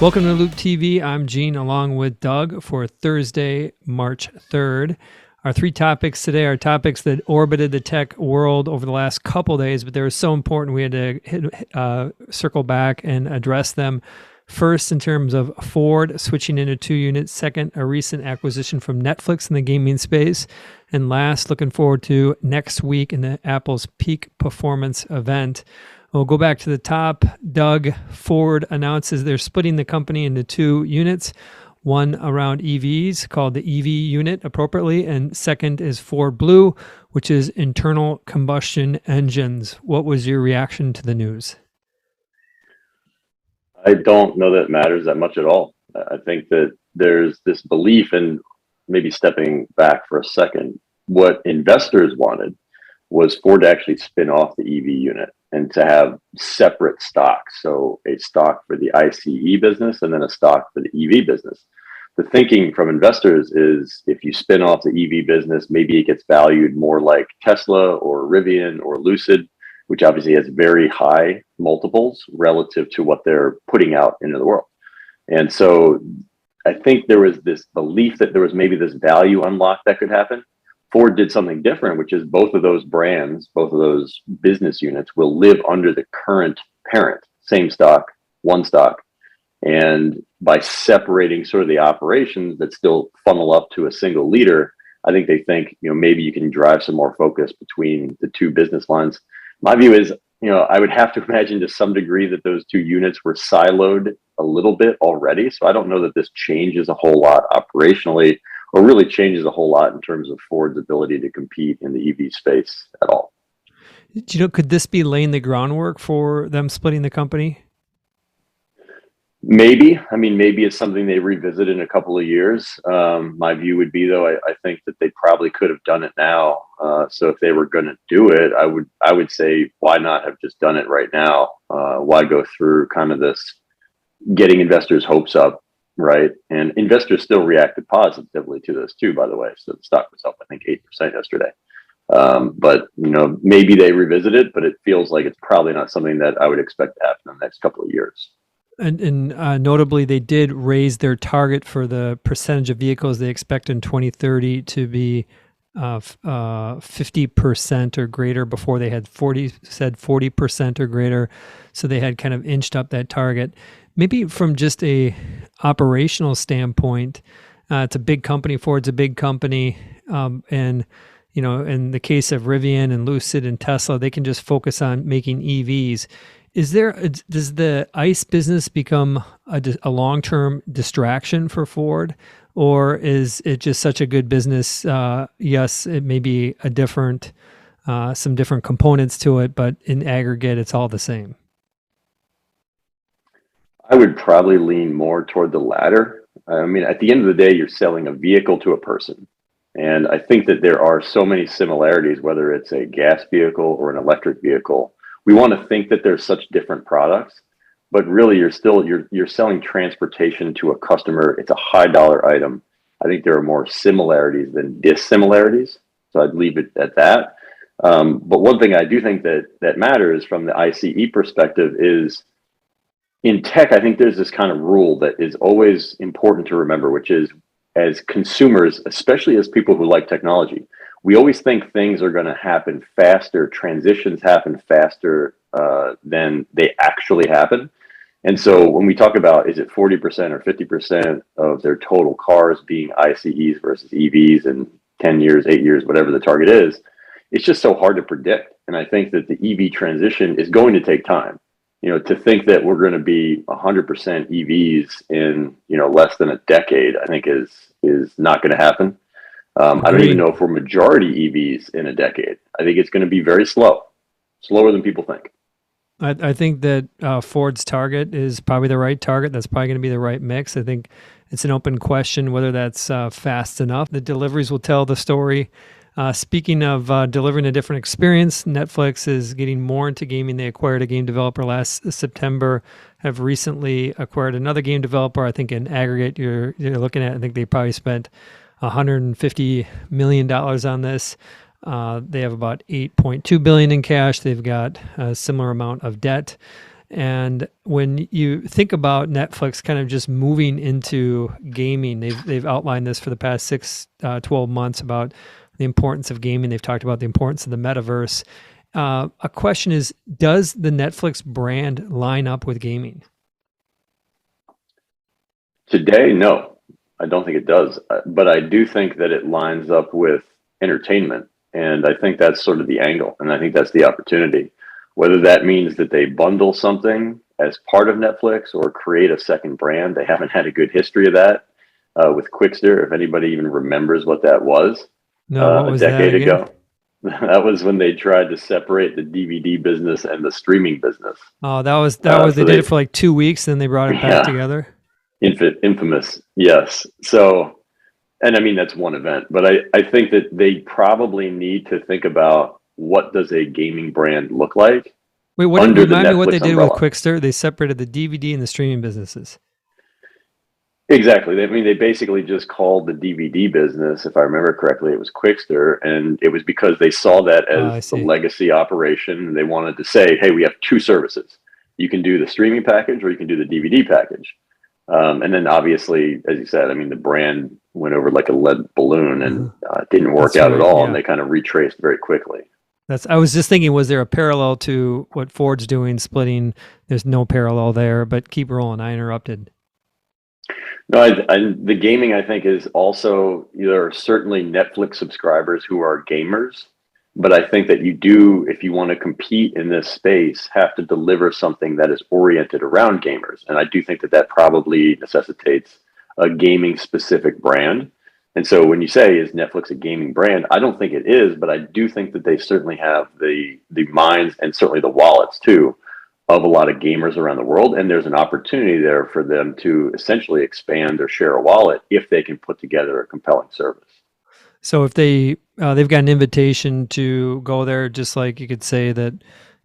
Welcome to Loup TV. I'm Gene along with Doug for Thursday, March 3rd. Our three topics today are topics that orbited the tech world over the last couple days, but they were so important we had to circle back and address them. First, in terms of Ford switching into 2 units. Second, a recent acquisition from Netflix in the gaming space. And last, looking forward to next week in the Apple's peak performance event. We'll go back to the top. Doug, Ford announces they're splitting the company into 2 units. One around EVs called the EV unit appropriately, and second is Ford Blue, which is internal combustion engines. What was your reaction to the news? I don't know that it matters that much at all. I think that there's this belief, and maybe stepping back for a second, what investors wanted was Ford to actually spin off the EV unit and to have separate stocks. So a stock for the ICE business and then a stock for the EV business. The thinking from investors is if you spin off the EV business, maybe it gets valued more like Tesla or Rivian or Lucid, which obviously has very high multiples relative to what they're putting out into the world. And so I think there was this belief that there was maybe this value unlock that could happen. Ford did something different, which is both of those brands, both of those business units will live under the current parent, same stock, one stock. And by separating sort of the operations that still funnel up to a single leader, I think they think, maybe you can drive some more focus between the 2 business lines. My view is, I would have to imagine to some degree that those 2 units were siloed a little bit already. So I don't know that this changes a whole lot operationally or really changes a whole lot in terms of Ford's ability to compete in the EV space at all. Could this be laying the groundwork for them splitting the company? Maybe. Maybe it's something they revisit in a couple of years. My view would be, though, I think that they probably could have done it now. So if they were going to do it, I would say, why not have just done it right now? Why go through kind of this getting investors' hopes up, right? And investors still reacted positively to this too, by the way. So the stock was up, I think, 8% yesterday. But maybe they revisit it, but it feels like it's probably not something that I would expect to happen in the next couple of years. And notably, they did raise their target for the percentage of vehicles they expect in 2030 to be 50% or greater. Before they had 40% or greater. So they had kind of inched up that target. Maybe from just a operational standpoint, it's a big company. Ford's a big company, and in the case of Rivian and Lucid and Tesla, they can just focus on making EVs. Does the ICE business become a long-term distraction for Ford, or is it just such a good business? Yes, it may be some different components to it, but in aggregate, it's all the same. I would probably lean more toward the latter. At the end of the day, you're selling a vehicle to a person. And I think that there are so many similarities, whether it's a gas vehicle or an electric vehicle. We want to think that there's such different products, but really you're selling transportation to a customer. It's a high dollar item. I think there are more similarities than dissimilarities. So I'd leave it at that. But one thing I do think that matters from the ICE perspective is in tech, I think there's this kind of rule that is always important to remember, which is as consumers, especially as people who like technology, we always think things are going to happen faster, transitions happen faster than they actually happen. And so when we talk about, is it 40% or 50% of their total cars being ICEs versus EVs in 10 years, 8 years, whatever the target is, it's just so hard to predict. And I think that the EV transition is going to take time. To think that we're going to be 100% EVs in, less than a decade, I think is not going to happen. I don't even know if we're majority EVs in a decade. I think it's going to be very slower than people think. I think that Ford's target is probably the right target. That's probably going to be the right mix. I think it's an open question whether that's fast enough. The deliveries will tell the story. Speaking of delivering a different experience, Netflix is getting more into gaming. They acquired a game developer last September, have recently acquired another game developer. I think in aggregate, you're looking at, I think they probably spent $150 million on this. They have about $8.2 billion in cash. They've got a similar amount of debt. And when you think about Netflix kind of just moving into gaming, they've outlined this for the past 12 months about the importance of gaming. They've talked about the importance of the metaverse. A question is, does the Netflix brand line up with gaming? Today, no, I don't think it does. But I do think that it lines up with entertainment. And I think that's sort of the angle. And I think that's the opportunity. Whether that means that they bundle something as part of Netflix or create a second brand, they haven't had a good history of that with Quickster. If anybody even remembers what that was, No, what was a decade that ago, that was when they tried to separate the DVD business and the streaming business. Oh, that was they did it for like 2 weeks, then they brought it back together. Infamous, yes. So, and I mean, that's one event, but I think that they probably need to think about what does a gaming brand look like. Wait, remind me what they did with Quickster? They separated the DVD and the streaming businesses. Exactly. They basically just called the DVD business, if I remember correctly, it was Quickster, and it was because they saw that as the legacy operation. They wanted to say, hey, we have two services. You can do the streaming package or you can do the DVD package. And then obviously, as you said, I mean, the brand went over like a lead balloon and didn't work out at all. Yeah. And they kind of retraced very quickly. I was just thinking, was there a parallel to what Ford's doing, splitting? There's no parallel there, but keep rolling. I interrupted. No, the gaming, I think, is also, there are certainly Netflix subscribers who are gamers, but I think that you do, if you want to compete in this space, have to deliver something that is oriented around gamers. And I do think that probably necessitates a gaming specific brand. And so when you say, is Netflix a gaming brand? I don't think it is, but I do think that they certainly have the minds and certainly the wallets too of a lot of gamers around the world. And there's an opportunity there for them to essentially expand their share of wallet if they can put together a compelling service. So if they've got an invitation to go there, just like you could say that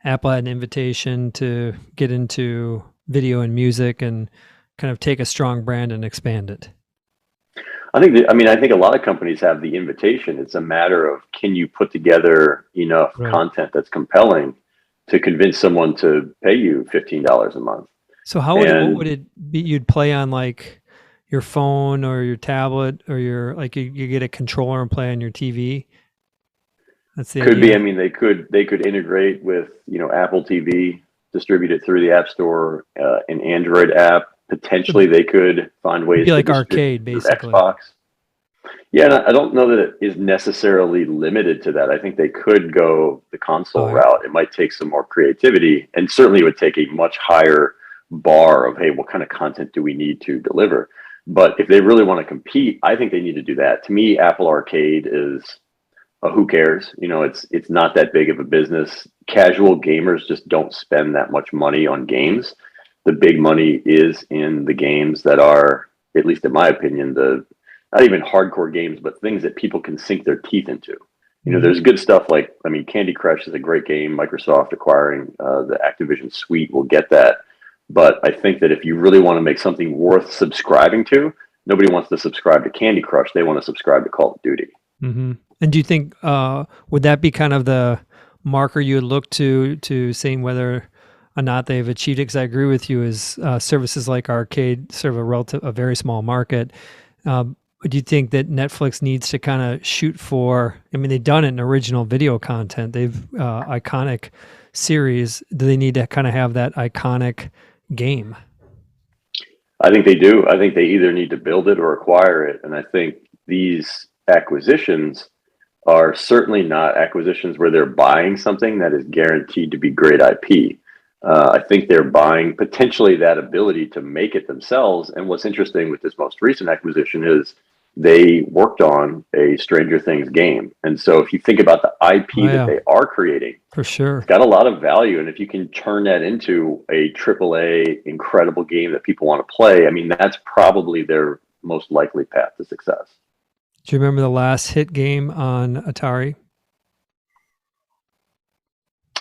Apple had an invitation to get into video and music and kind of take a strong brand and expand it. I think a lot of companies have the invitation. It's a matter of, can you put together enough content that's compelling to convince someone to pay you $15 a month? So what would it be? You'd play on like your phone or your tablet or you get a controller and play on your TV. That's the could idea. Be. I mean, they could integrate with Apple TV, distribute it through the App Store, an Android app. Potentially, they could find ways to like arcade, basically. Xbox. Yeah, and I don't know that it is necessarily limited to that. I think they could go the console route. It might take some more creativity, and certainly it would take a much higher bar of, hey, what kind of content do we need to deliver? But if they really want to compete, I think they need to do that. To me, Apple Arcade is who cares? It's not that big of a business. Casual gamers just don't spend that much money on games. The big money is in the games that are, at least in my opinion, not even hardcore games, but things that people can sink their teeth into. There's good stuff like, Candy Crush is a great game. Microsoft acquiring the Activision suite will get that. But I think that if you really want to make something worth subscribing to, nobody wants to subscribe to Candy Crush. They want to subscribe to Call of Duty. Mm-hmm. And do you think, would that be kind of the marker you would look to saying whether or not they've achieved it? Because I agree with you, is services like Arcade serve a very small market. Do you think that Netflix needs to kind of shoot for, they've done it in original video content. They've iconic series. Do they need to kind of have that iconic game? I think they do. I think they either need to build it or acquire it. And I think these acquisitions are certainly not acquisitions where they're buying something that is guaranteed to be great IP. I think they're buying potentially that ability to make it themselves. And what's interesting with this most recent acquisition is they worked on a Stranger Things game. And so if you think about the IP that they are creating, for sure, it's got a lot of value. And if you can turn that into a AAA incredible game that people want to play, that's probably their most likely path to success. Do you remember the last hit game on Atari?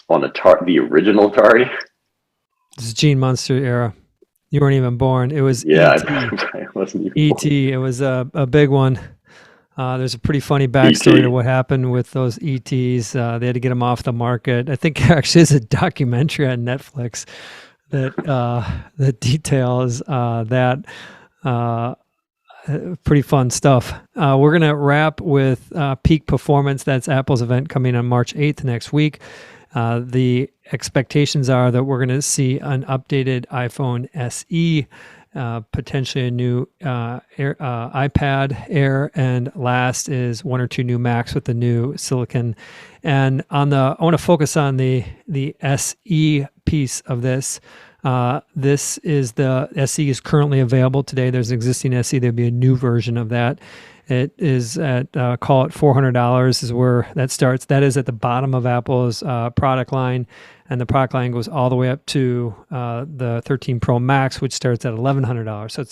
On Atari, the original Atari? This is Gene Munster era. You weren't even born. It was E.T. I wasn't even E.T. It was a big one. There's a pretty funny backstory to what happened with those E.T.s. They had to get them off the market. I think actually there's a documentary on Netflix that details that. Pretty fun stuff. We're going to wrap with Peak Performance. That's Apple's event coming on March 8th next week. The expectations are that we're going to see an updated iPhone SE, potentially a new iPad Air, and last is one or two new Macs with the new silicon. And I want to focus on the SE piece of this. This is the SE is currently available today. There's an existing SE. There'll be a new version of that. It is at, call it $400 is where that starts. That is at the bottom of Apple's product line. And the product line goes all the way up to the 13 Pro Max, which starts at $1,100. So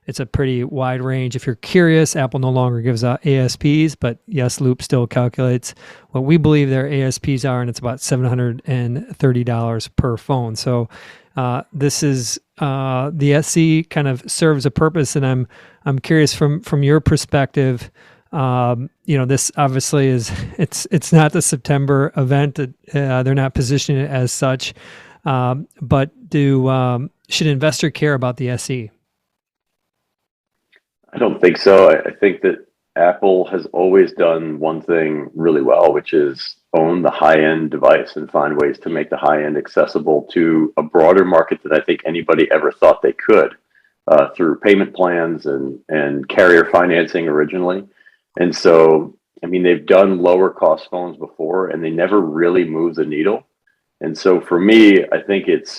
it's a pretty wide range. If you're curious, Apple no longer gives out ASPs, but yes, Loup still calculates what we believe their ASPs are, and it's about $730 per phone. So this is the SE kind of serves a purpose, and I'm curious from your perspective. This obviously it's not the September event. They're not positioning it as such, but should investor care about the SE? I don't think so. I think that Apple has always done one thing really well, which is own the high-end device and find ways to make the high-end accessible to a broader market than I think anybody ever thought they could, through payment plans and carrier financing originally. And so, I mean, they've done lower cost phones before and they never really move the needle. And so for me, I think it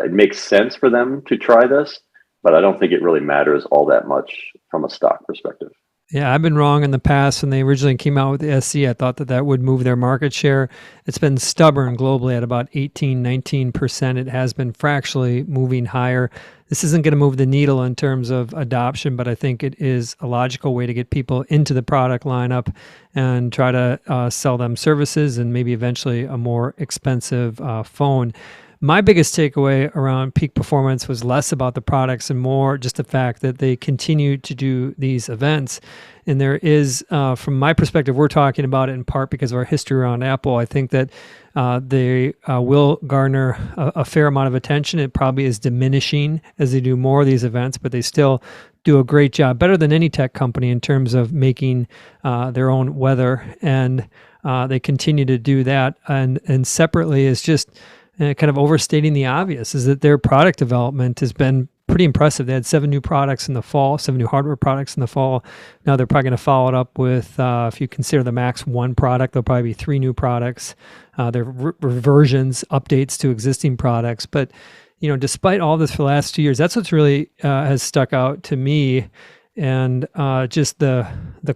makes sense for them to try this, but I don't think it really matters all that much from a stock perspective. Yeah, I've been wrong in the past. When they originally came out with the SE, I thought that would move their market share. It's been stubborn globally at about 18, 19%. It has been fractionally moving higher. This isn't going to move the needle in terms of adoption, but I think it is a logical way to get people into the product lineup and try to sell them services and maybe eventually a more expensive phone. My biggest takeaway around Peak Performance was less about the products and more just the fact that they continue to do these events. And there is, from my perspective, we're talking about it in part because of our history around Apple. I think that they will garner a fair amount of attention. It probably is diminishing as they do more of these events, but they still do a great job, better than any tech company in terms of making their own weather. And they continue to do that. And separately is just kind of overstating the obvious, is that their product development has been pretty impressive. They had 7 new products in the fall, 7 new hardware products in the fall. Now they're probably going to follow it up with, if you consider the Max 1 product, there'll probably be 3 new products. They're reversions, updates to existing products. But, despite all this for the last 2 years, that's what's really has stuck out to me. And just the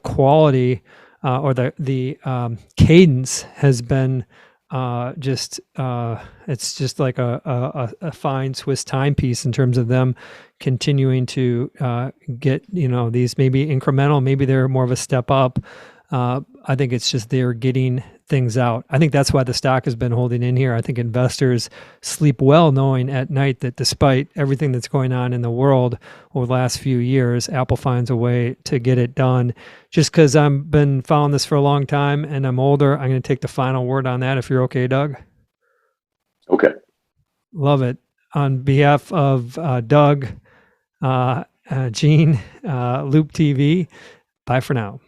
quality or the cadence has been it's just like a fine Swiss timepiece in terms of them continuing to get these maybe incremental, maybe they're more of a step up. I think it's just they're getting things out. I think that's why the stock has been holding in here. I think investors sleep well knowing at night that despite everything that's going on in the world over the last few years, Apple finds a way to get it done. Just because I've been following this for a long time and I'm older, I'm going to take the final word on that if you're okay, Doug. Okay. Love it. On behalf of Doug, Gene, Loup TV, bye for now.